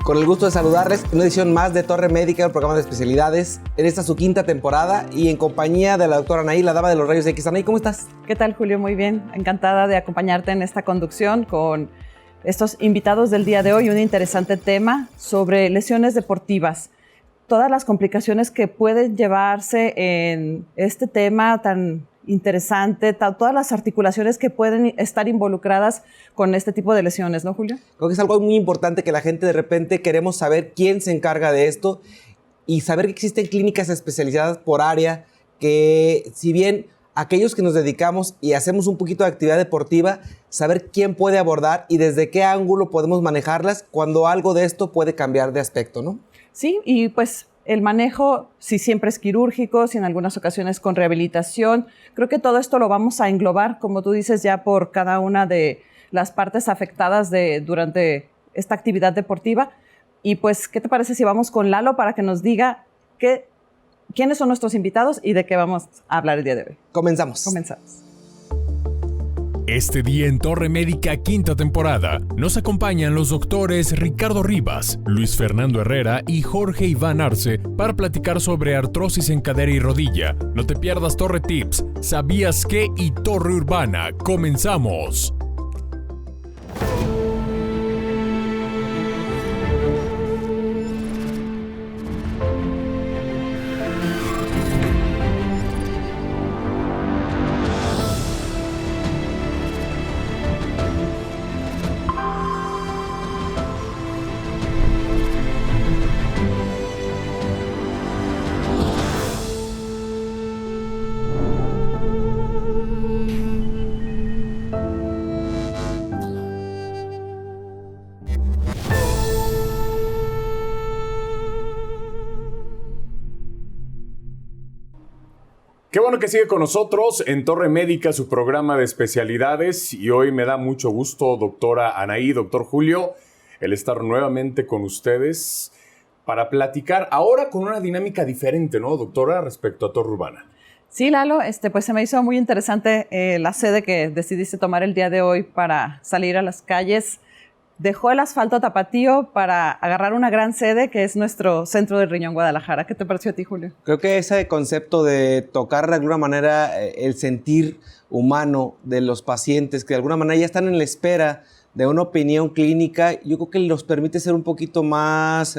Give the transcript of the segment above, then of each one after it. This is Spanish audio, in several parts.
Con el gusto de saludarles en una edición más de Torre Médica, el programa de especialidades, en esta su quinta temporada y en compañía de la doctora Anaí, la dama de los rayos X. Anaí, ¿cómo estás? ¿Qué tal, Julio? Muy bien. Encantada de acompañarte en esta conducción con estos invitados del día de hoy. Un interesante tema sobre lesiones deportivas. Todas las complicaciones que pueden llevarse en este tema tan interesante, todas las articulaciones que pueden estar involucradas con este tipo de lesiones, ¿no, Julio? Creo que es algo muy importante que la gente de repente queremos saber quién se encarga de esto y saber que existen clínicas especializadas por área que, si bien aquellos que nos dedicamos y hacemos un poquito de actividad deportiva, saber quién puede abordar y desde qué ángulo podemos manejarlas cuando algo de esto puede cambiar de aspecto, ¿no? Sí, y pues el manejo, si siempre es quirúrgico, si en algunas ocasiones con rehabilitación, creo que todo esto lo vamos a englobar, como tú dices, ya por cada una de las partes afectadas durante esta actividad deportiva. Y pues, ¿qué te parece si vamos con Lalo para que nos diga quiénes son nuestros invitados y de qué vamos a hablar el día de hoy? Comenzamos. Este día en Torre Médica, quinta temporada, nos acompañan los doctores Ricardo Rivas, Luis Fernando Herrera y Jorge Iván Arce para platicar sobre artrosis en cadera y rodilla. No te pierdas Torre Tips, ¿sabías qué? Y Torre Urbana. ¡Comenzamos! Qué bueno que sigue con nosotros en Torre Médica, su programa de especialidades. Y hoy me da mucho gusto, doctora Anaí, doctor Julio, el estar nuevamente con ustedes para platicar ahora con una dinámica diferente, ¿no, doctora, respecto a Torre Urbana? Sí, Lalo, pues se me hizo muy interesante la sede que decidiste tomar el día de hoy para salir a las calles. Dejó el asfalto tapatío para agarrar una gran sede que es nuestro Centro del Riñón Guadalajara. ¿Qué te pareció a ti, Julio? Creo que ese concepto de tocar de alguna manera el sentir humano de los pacientes que de alguna manera ya están en la espera de una opinión clínica, yo creo que los permite ser un poquito más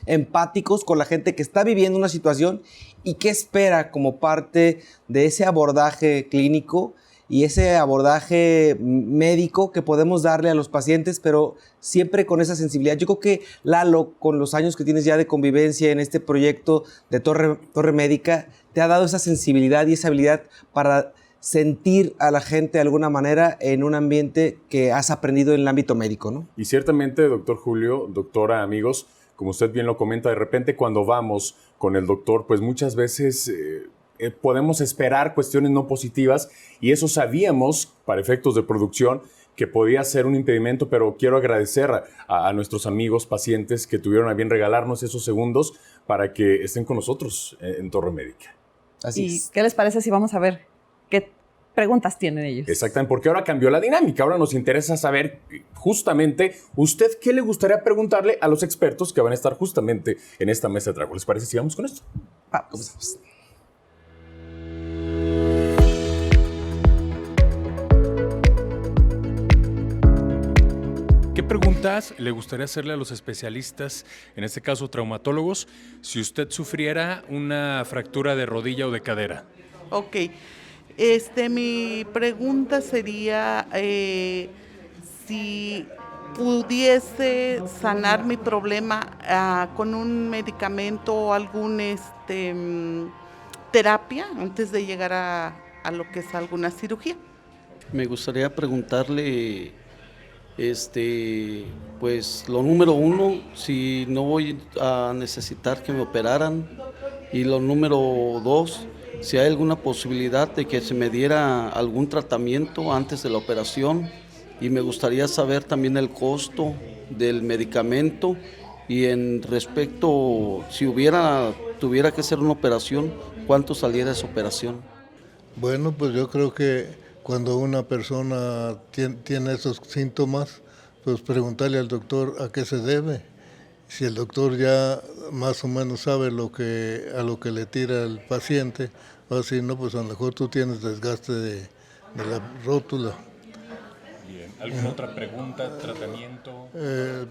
empáticos con la gente que está viviendo una situación y que espera como parte de ese abordaje clínico y ese abordaje médico que podemos darle a los pacientes, pero siempre con esa sensibilidad. Yo creo que Lalo, con los años que tienes ya de convivencia en este proyecto de Torre Médica, te ha dado esa sensibilidad y esa habilidad para sentir a la gente de alguna manera en un ambiente que has aprendido en el ámbito médico, ¿no? Y ciertamente, doctor Julio, doctora, amigos, como usted bien lo comenta, de repente cuando vamos con el doctor, pues muchas veces podemos esperar cuestiones no positivas y eso sabíamos, para efectos de producción, que podía ser un impedimento, pero quiero agradecer a nuestros amigos pacientes que tuvieron a bien regalarnos esos segundos para que estén con nosotros en Torre Médica. Así es. ¿Qué les parece si vamos a ver qué preguntas tienen ellos? Exactamente, porque ahora cambió la dinámica. Ahora nos interesa saber justamente usted qué le gustaría preguntarle a los expertos que van a estar justamente en esta mesa de trabajo. ¿Les parece si vamos con esto? Vamos. ¿Qué preguntas le gustaría hacerle a los especialistas, en este caso traumatólogos, si usted sufriera una fractura de rodilla o de cadera? Ok, mi pregunta sería si pudiese sanar mi problema con un medicamento o algún terapia antes de llegar a lo que es alguna cirugía. Me gustaría preguntarle, pues lo número uno, si no voy a necesitar que me operaran, y lo número dos, si hay alguna posibilidad de que se me diera algún tratamiento antes de la operación, y me gustaría saber también el costo del medicamento y en respecto, si tuviera que hacer una operación, ¿cuánto saliera esa operación? Bueno, pues yo creo que cuando una persona tiene esos síntomas, pues preguntarle al doctor a qué se debe Si el doctor ya más o menos sabe a lo que le tira el paciente, o si no, pues a lo mejor tú tienes desgaste de la rótula. Bien. ¿Alguna otra pregunta, tratamiento?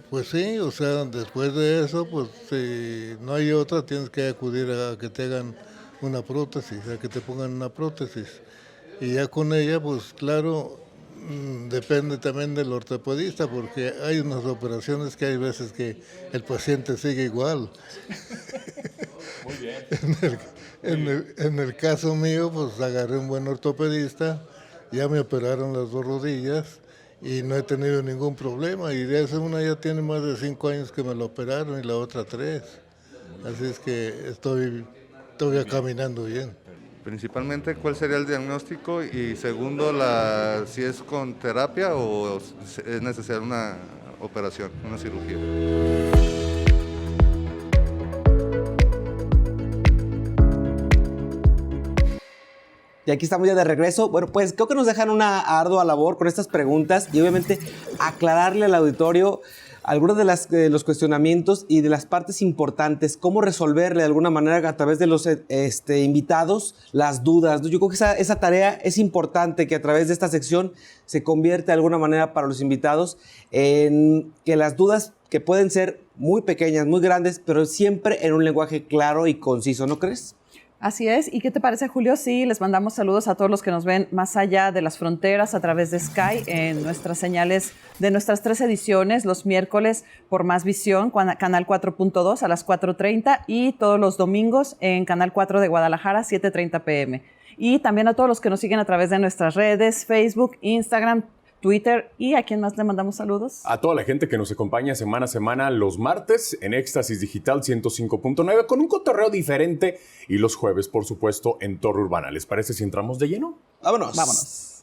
Pues sí, o sea, después de eso, pues si no hay otra, tienes que acudir a que te hagan una prótesis, a que te pongan una prótesis. Y ya con ella, pues claro, depende también del ortopedista, porque hay unas operaciones que hay veces que el paciente sigue igual. Muy bien. En el caso mío, pues agarré un buen ortopedista, ya me operaron las 2 rodillas y no he tenido ningún problema. Y de esa una ya tiene más de 5 años que me la operaron y la otra 3. Así es que estoy todavía caminando bien. Principalmente, ¿cuál sería el diagnóstico? Y segundo, si es con terapia o es necesaria una operación, una cirugía. Y aquí estamos ya de regreso. Bueno, pues creo que nos dejan una ardua labor con estas preguntas y obviamente aclararle al auditorio algunos de los cuestionamientos y de las partes importantes, cómo resolverle de alguna manera a través de los invitados las dudas. Yo creo que esa tarea es importante, que a través de esta sección se convierte de alguna manera para los invitados en que las dudas, que pueden ser muy pequeñas, muy grandes, pero siempre en un lenguaje claro y conciso, ¿no crees? Así es. ¿Y qué te parece, Julio? Sí, les mandamos saludos a todos los que nos ven más allá de las fronteras a través de Sky en nuestras señales de nuestras 3 ediciones, los miércoles por Más Visión, Canal 4.2 a las 4:30 y todos los domingos en Canal 4 de Guadalajara, 7:30 p.m. Y también a todos los que nos siguen a través de nuestras redes, Facebook, Instagram, Twitter. ¿Y a quién más le mandamos saludos? A toda la gente que nos acompaña semana a semana los martes en Éxtasis Digital 105.9 con un cotorreo diferente y los jueves, por supuesto, en Torre Urbana. ¿Les parece si entramos de lleno? Vámonos. Vámonos.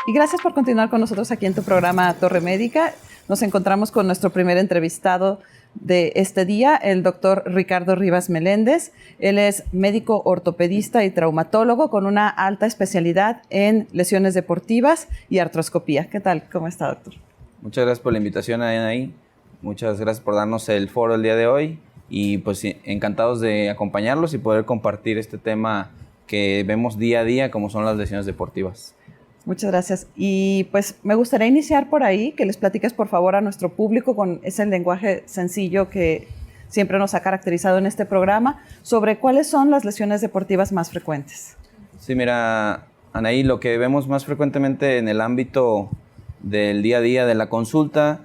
Y gracias por continuar con nosotros aquí en tu programa Torre Médica. Nos encontramos con nuestro primer entrevistado de este día, el doctor Ricardo Rivas Meléndez. Él es médico ortopedista y traumatólogo con una alta especialidad en lesiones deportivas y artroscopía. ¿Qué tal? ¿Cómo está, doctor? Muchas gracias por la invitación, Anaí. Muchas gracias por darnos el foro el día de hoy y pues encantados de acompañarlos y poder compartir este tema que vemos día a día como son las lesiones deportivas. Muchas gracias. Y pues me gustaría iniciar por ahí, que les platiques por favor a nuestro público con ese lenguaje sencillo que siempre nos ha caracterizado en este programa, sobre cuáles son las lesiones deportivas más frecuentes. Sí, mira, Anaí, lo que vemos más frecuentemente en el ámbito del día a día de la consulta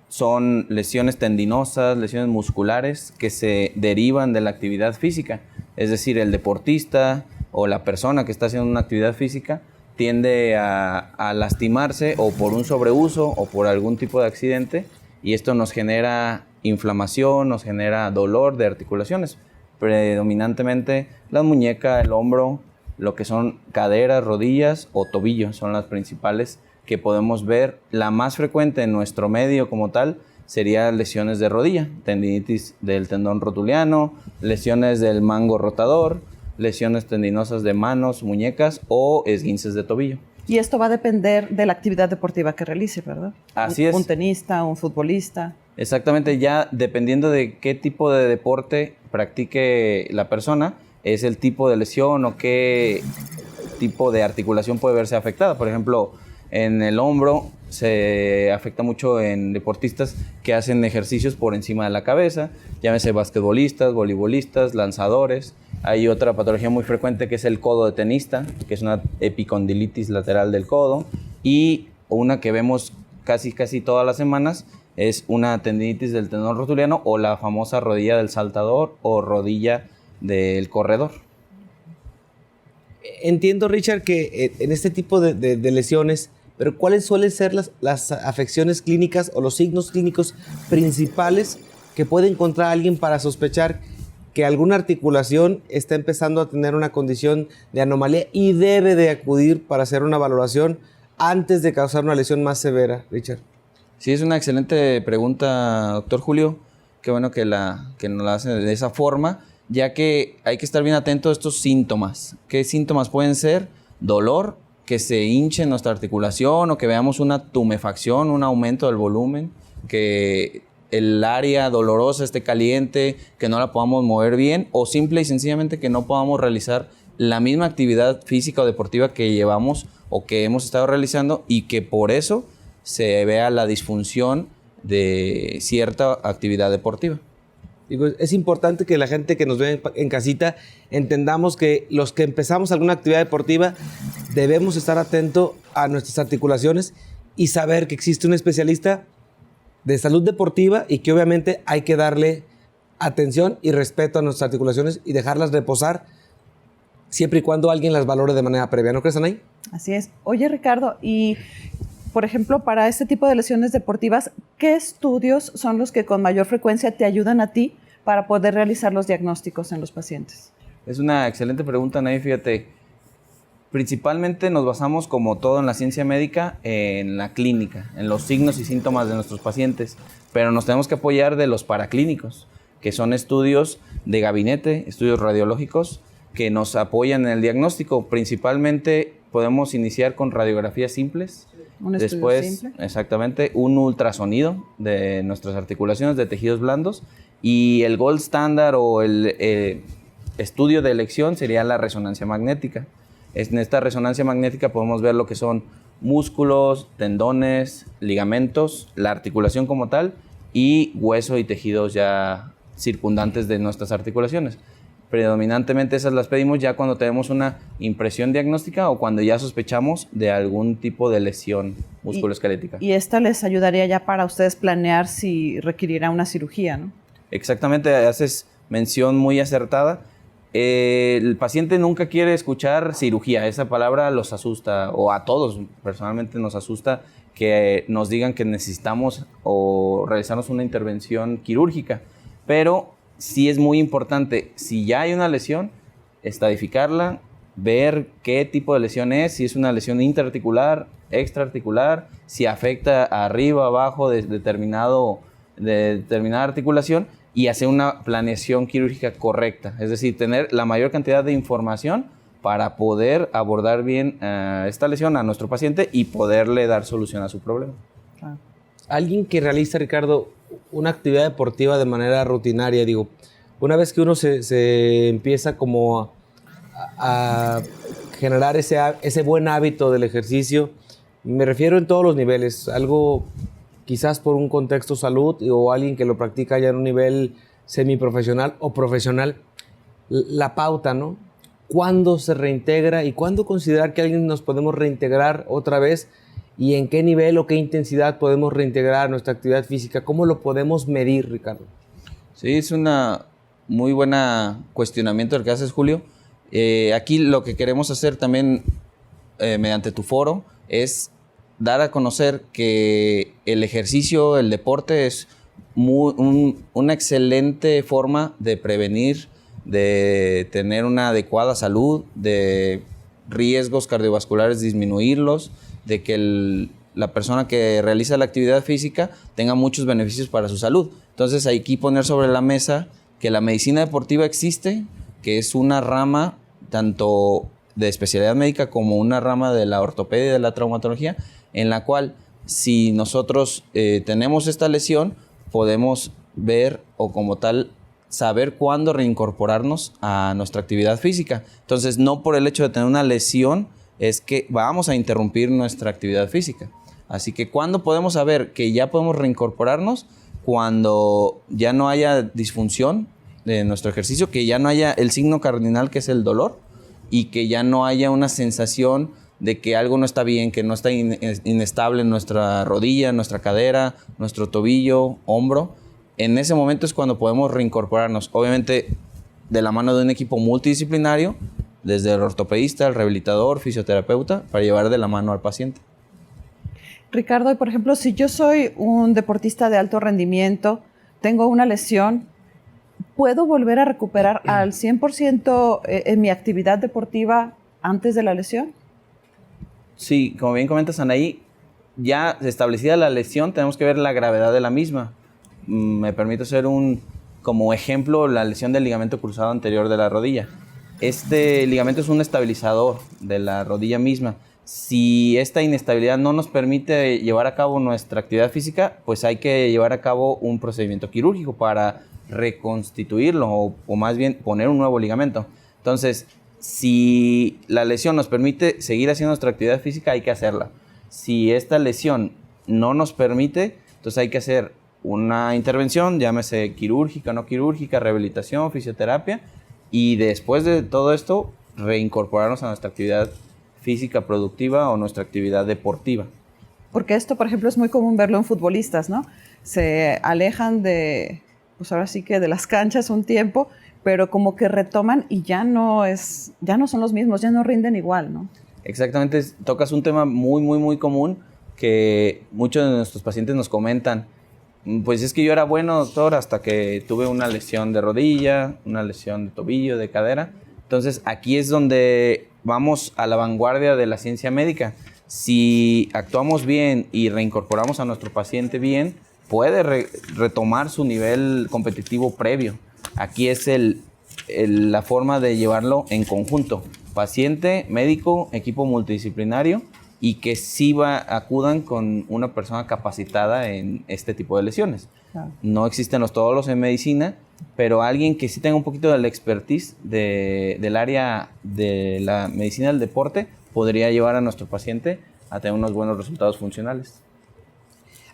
son lesiones tendinosas, lesiones musculares que se derivan de la actividad física. Es decir, el deportista o la persona que está haciendo una actividad física tiende a lastimarse o por un sobreuso o por algún tipo de accidente y esto nos genera inflamación, nos genera dolor de articulaciones, predominantemente la muñeca, el hombro, lo que son caderas, rodillas o tobillos son las principales que podemos ver. La más frecuente en nuestro medio como tal sería lesiones de rodilla, tendinitis del tendón rotuliano, lesiones del mango rotador, lesiones tendinosas de manos, muñecas o esguinces de tobillo. Y esto va a depender de la actividad deportiva que realice, ¿verdad? Así es. Un tenista, un futbolista. Exactamente, ya dependiendo de qué tipo de deporte practique la persona, es el tipo de lesión o qué tipo de articulación puede verse afectada. Por ejemplo, en el hombro se afecta mucho en deportistas que hacen ejercicios por encima de la cabeza, llámese basquetbolistas, voleibolistas, lanzadores. Hay otra patología muy frecuente que es el codo de tenista, que es una epicondilitis lateral del codo. Y una que vemos casi todas las semanas es una tendinitis del tendón rotuliano o la famosa rodilla del saltador o rodilla del corredor. Entiendo, Richard, que en este tipo de lesiones, pero ¿cuáles suelen ser las afecciones clínicas o los signos clínicos principales que puede encontrar alguien para sospechar que alguna articulación está empezando a tener una condición de anomalía y debe de acudir para hacer una valoración antes de causar una lesión más severa, Richard? Sí, es una excelente pregunta, doctor Julio. Qué bueno que nos la hace de esa forma, ya que hay que estar bien atento a estos síntomas. ¿Qué síntomas pueden ser? Dolor, que se hinche nuestra articulación o que veamos una tumefacción, un aumento del volumen, que el área dolorosa esté caliente, que no la podamos mover bien o simple y sencillamente que no podamos realizar la misma actividad física o deportiva que llevamos o que hemos estado realizando y que por eso se vea la disfunción de cierta actividad deportiva. Digo, es importante que la gente que nos ve en casita entendamos que los que empezamos alguna actividad deportiva debemos estar atentos a nuestras articulaciones y saber que existe un especialista de salud deportiva y que obviamente hay que darle atención y respeto a nuestras articulaciones y dejarlas reposar siempre y cuando alguien las valore de manera previa. ¿No crees, Anaí? Así es. Oye, Ricardo, y por ejemplo, para este tipo de lesiones deportivas, ¿qué estudios son los que con mayor frecuencia te ayudan a ti para poder realizar los diagnósticos en los pacientes? Es una excelente pregunta, Anaí. Fíjate, principalmente nos basamos, como todo en la ciencia médica, en la clínica, en los signos y síntomas de nuestros pacientes, pero nos tenemos que apoyar de los paraclínicos, que son estudios de gabinete, estudios radiológicos, que nos apoyan en el diagnóstico. Principalmente podemos iniciar con radiografías simples. Un estudio Después, simple. exactamente, un ultrasonido de nuestras articulaciones, de tejidos blandos, y el gold standard o el estudio de elección sería la resonancia magnética. En esta resonancia magnética podemos ver lo que son músculos, tendones, ligamentos, la articulación como tal y hueso y tejidos ya circundantes de nuestras articulaciones. Predominantemente esas las pedimos ya cuando tenemos una impresión diagnóstica o cuando ya sospechamos de algún tipo de lesión musculoesquelética. Y esta les ayudaría ya para ustedes planear si requerirá una cirugía, ¿no? Exactamente, haces mención muy acertada. El paciente nunca quiere escuchar cirugía, esa palabra los asusta, o a todos personalmente nos asusta que nos digan que necesitamos o realizarnos una intervención quirúrgica, pero sí es muy importante, si ya hay una lesión, estadificarla, ver qué tipo de lesión es, si es una lesión intraarticular, extraarticular, si afecta arriba, abajo de determinada articulación, y hacer una planeación quirúrgica correcta, es decir, tener la mayor cantidad de información para poder abordar bien esta lesión a nuestro paciente y poderle dar solución a su problema. Claro. Alguien que realiza, Ricardo, una actividad deportiva de manera rutinaria, digo, una vez que uno se empieza como a generar ese buen hábito del ejercicio, me refiero en todos los niveles, algo quizás por un contexto salud o alguien que lo practica ya en un nivel semiprofesional o profesional, la pauta, ¿no? ¿Cuándo se reintegra y cuándo considerar que alguien nos podemos reintegrar otra vez? ¿Y en qué nivel o qué intensidad podemos reintegrar nuestra actividad física? ¿Cómo lo podemos medir, Ricardo? Sí, es una muy buena cuestionamiento el que haces, Julio. Aquí lo que queremos hacer también mediante tu foro es dar a conocer que el ejercicio, el deporte es una excelente forma de prevenir, de tener una adecuada salud, de riesgos cardiovasculares disminuirlos, de que la persona que realiza la actividad física tenga muchos beneficios para su salud. Entonces hay que poner sobre la mesa que la medicina deportiva existe, que es una rama tanto de especialidad médica como una rama de la ortopedia y de la traumatología, en la cual si nosotros tenemos esta lesión, podemos ver o como tal saber cuándo reincorporarnos a nuestra actividad física. Entonces, no por el hecho de tener una lesión es que vamos a interrumpir nuestra actividad física. Así que, ¿cuándo podemos saber que ya podemos reincorporarnos? Cuando ya no haya disfunción de nuestro ejercicio, que ya no haya el signo cardinal que es el dolor y que ya no haya una sensación de que algo no está bien, que no está inestable en nuestra rodilla, nuestra cadera, nuestro tobillo, hombro. En ese momento es cuando podemos reincorporarnos, obviamente de la mano de un equipo multidisciplinario, desde el ortopedista, el rehabilitador, fisioterapeuta, para llevar de la mano al paciente. Ricardo, y por ejemplo, si yo soy un deportista de alto rendimiento, tengo una lesión, ¿puedo volver a recuperar al 100% en mi actividad deportiva antes de la lesión? Sí, como bien comentas, Anaí, ya establecida la lesión, tenemos que ver la gravedad de la misma. Me permito hacer como ejemplo la lesión del ligamento cruzado anterior de la rodilla. Este ligamento es un estabilizador de la rodilla misma. Si esta inestabilidad no nos permite llevar a cabo nuestra actividad física, pues hay que llevar a cabo un procedimiento quirúrgico para reconstituirlo o más bien poner un nuevo ligamento. Entonces, si la lesión nos permite seguir haciendo nuestra actividad física, hay que hacerla. Si esta lesión no nos permite, entonces hay que hacer una intervención, llámese quirúrgica, no quirúrgica, rehabilitación, fisioterapia, y después de todo esto, reincorporarnos a nuestra actividad física productiva o nuestra actividad deportiva. Porque esto, por ejemplo, es muy común verlo en futbolistas, ¿no? Se alejan de, pues ahora sí que de las canchas un tiempo, pero como que retoman y ya no son los mismos, ya no rinden igual, ¿no? Exactamente, tocas un tema muy común que muchos de nuestros pacientes nos comentan. Pues es que yo era bueno, doctor, hasta que tuve una lesión de rodilla, una lesión de tobillo, de cadera. Entonces, aquí es donde vamos a la vanguardia de la ciencia médica. Si actuamos bien y reincorporamos a nuestro paciente bien, puede retomar su nivel competitivo previo. Aquí es la forma de llevarlo en conjunto. Paciente, médico, equipo multidisciplinario, y que sí acudan con una persona capacitada en este tipo de lesiones. Claro. No existen los todólogos en medicina, pero alguien que sí tenga un poquito de la expertise del área de la medicina del deporte podría llevar a nuestro paciente a tener unos buenos resultados funcionales.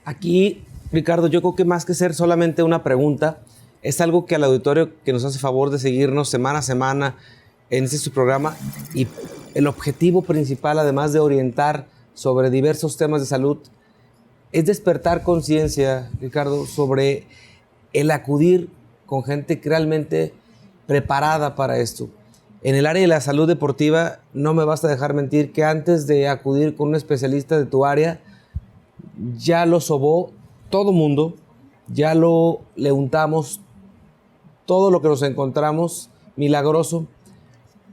Aquí, Ricardo, yo creo que más que ser solamente una pregunta, es algo que al auditorio que nos hace favor de seguirnos semana a semana en su programa, y el objetivo principal, además de orientar sobre diversos temas de salud, es despertar conciencia, Ricardo, sobre el acudir con gente realmente preparada para esto. En el área de la salud deportiva, no me basta dejar mentir que antes de acudir con un especialista de tu área, ya lo sobó todo mundo, ya le untamos todo lo que nos encontramos milagroso.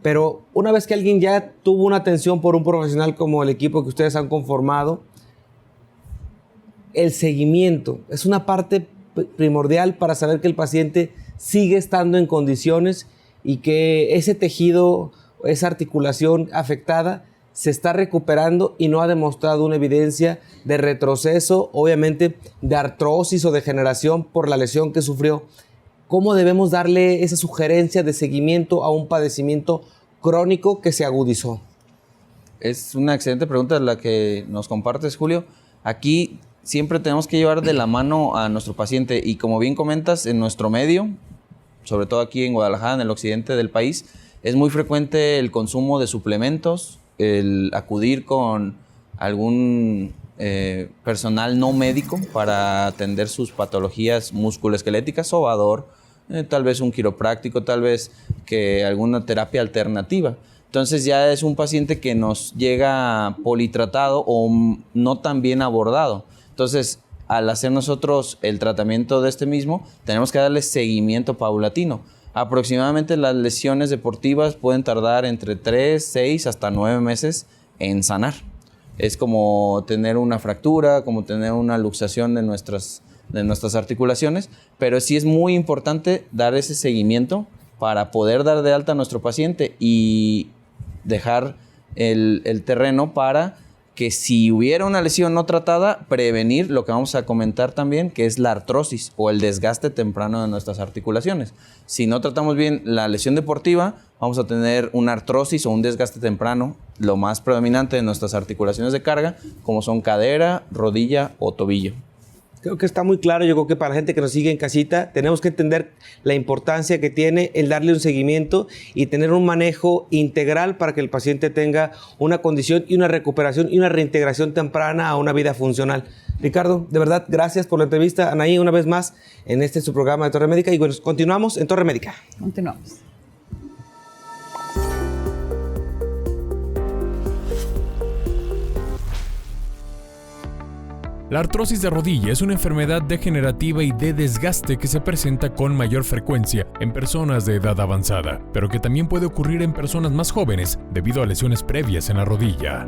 Pero una vez que alguien ya tuvo una atención por un profesional como el equipo que ustedes han conformado, el seguimiento es una parte primordial para saber que el paciente sigue estando en condiciones y que ese tejido, esa articulación afectada se está recuperando y no ha demostrado una evidencia de retroceso, obviamente de artrosis o degeneración por la lesión que sufrió. ¿Cómo debemos darle esa sugerencia de seguimiento a un padecimiento crónico que se agudizó? Es una excelente pregunta la que nos compartes, Julio. Aquí siempre tenemos que llevar de la mano a nuestro paciente y, como bien comentas, en nuestro medio, sobre todo aquí en Guadalajara, en el occidente del país, es muy frecuente el consumo de suplementos, el acudir con algún personal no médico para atender sus patologías musculoesqueléticas, sobador, tal vez un quiropráctico, tal vez que alguna terapia alternativa. Entonces ya es un paciente que nos llega politratado o no tan bien abordado. Entonces, al hacer nosotros el tratamiento de este mismo, tenemos que darle seguimiento paulatino. Aproximadamente las lesiones deportivas pueden tardar entre 3, 6 hasta 9 meses en sanar. Es como tener una fractura, como tener una luxación de nuestras articulaciones, pero sí es muy importante dar ese seguimiento para poder dar de alta a nuestro paciente y dejar el terreno para que, si hubiera una lesión no tratada, prevenir lo que vamos a comentar también, que es la artrosis o el desgaste temprano de nuestras articulaciones. Si no tratamos bien la lesión deportiva, vamos a tener una artrosis o un desgaste temprano, lo más predominante de nuestras articulaciones de carga, como son cadera, rodilla o tobillo. Creo que está muy claro. Yo creo que para la gente que nos sigue en casita, tenemos que entender la importancia que tiene el darle un seguimiento y tener un manejo integral para que el paciente tenga una condición y una recuperación y una reintegración temprana a una vida funcional. Ricardo, de verdad, gracias por la entrevista. Anaí, una vez más, en su programa de Torre Médica. Y bueno, continuamos en Torre Médica. Continuamos. La artrosis de rodilla es una enfermedad degenerativa y de desgaste que se presenta con mayor frecuencia en personas de edad avanzada, pero que también puede ocurrir en personas más jóvenes debido a lesiones previas en la rodilla.